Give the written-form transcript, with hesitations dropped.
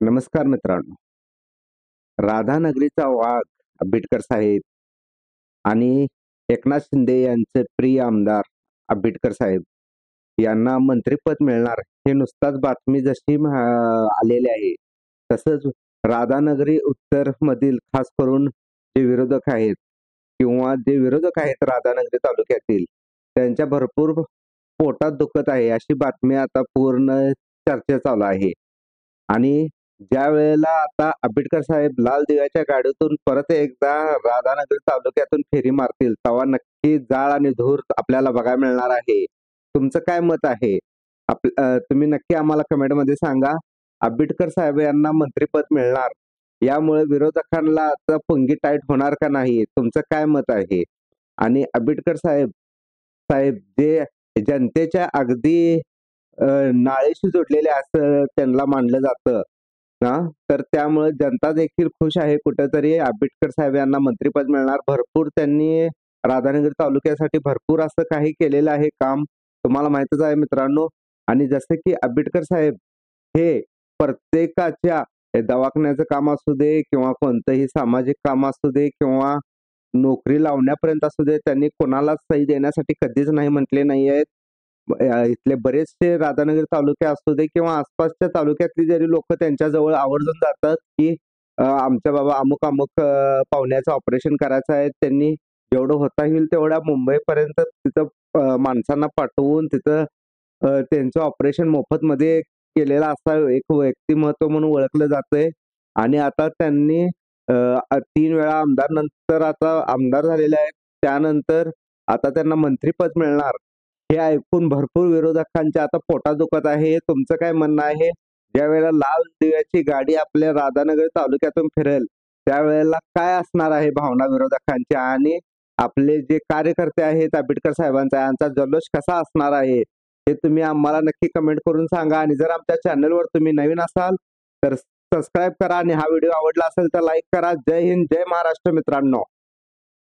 नमस्कार मित्रांनो. राधानगरीचा वाघ आंबेडकर साहेब आणि एकनाथ शिंदे यांचे प्रिय आमदार आंबेडकर साहेब यांना मंत्रिपद मिळणार हे नुसताच बातमी जशी आलेली आहे. तसंच राधानगरी उत्तरमधील खास करून जे विरोधक आहेत किंवा जे विरोधक आहेत राधानगरी तालुक्यातील त्यांच्या भरपूर पोटात दुखत आहे अशी बातमी आता पूर्ण चर्चा चालू आहे. आणि ज्यावेळेला आता आंबेडकर साहेब लाल दिव्याच्या गाडीतून परत एकदा राधानगरी तालुक्यातून फेरी मारतील, तेव्हा नक्की जाळ आणि धूर आपल्याला बघायला मिळणार आहे. तुमचं काय मत आहे? तुम्ही नक्की आम्हाला कमेंटमध्ये सांगा. आंबेडकर साहेब यांना मंत्रिपद मिळणार, यामुळे विरोधकांना आता पुंगी टाईट होणार का नाही? तुमचं काय मत आहे? आणि आंबेडकर साहेब साहेब जे जनतेच्या अगदी नाळेशी जोडलेले असं त्यांना मानलं जातं. हां, तर त्यामुळे जनता देखील खुश आहे. कुठेतरी आंबेडकर साहेब यांना मंत्रिपद मिळणार. भरपूर त्यांनी राधानगरी तालुक्यासाठी भरपूर असं काही केलेलं आहे काम. तुम्हाला माहीतच आहे मित्रांनो. आणि जसं की आंबेडकर साहेब हे प्रत्येकाच्या दवाखान्याचं काम असू दे किंवा कोणतंही सामाजिक काम असू दे किंवा नोकरी लावण्यापर्यंत असू दे, त्यांनी कोणालाच सही देण्यासाठी कधीच नाही म्हटले नाहीयेत. इथले बरेचसे राधानगरी तालुके असू दे किंवा आसपासच्या तालुक्यातली जरी लोक त्यांच्या जवळ आवर्जून जातात, की आमच्या बाबा अमुक-अमुक पाहुण्याचं ऑपरेशन करायचं आहे. त्यांनी जेवढं होता येईल तेवढ्या मुंबईपर्यंत तिथं माणसांना पाठवून तिथं त्यांचं ऑपरेशन मोफतमध्ये केलेला असा एक व्यक्तिमत्व म्हणून ओळखलं जातंय. आणि आता त्यांनी 3 वेळा आमदार नंतर आता आमदार झालेले आहेत. त्यानंतर आता त्यांना मंत्रिपद मिळणार. हे ऐकून भरपूर विरोधकांच्या आता पोटात दुखत आहे. तुमचं काय म्हणणं आहे? ज्यावेळेला लाल दिव्याची गाडी आपल्या राधानगरी तालुक्यातून फिरेल, त्यावेळेला काय असणार आहे भावना विरोधकांच्या? आणि आपले जे कार्यकर्ते आहेत आंबेडकर साहेबांचा यांचा जल्लोष कसा असणार आहे? हे तुम्ही आम्हाला नक्की कमेंट करून सांगा. आणि जर आमच्या चॅनलवर तुम्ही नवीन असाल, तर सबस्क्राईब करा आणि हा व्हिडिओ आवडला असेल तर लाईक करा. जय हिंद, जय महाराष्ट्र मित्रांनो.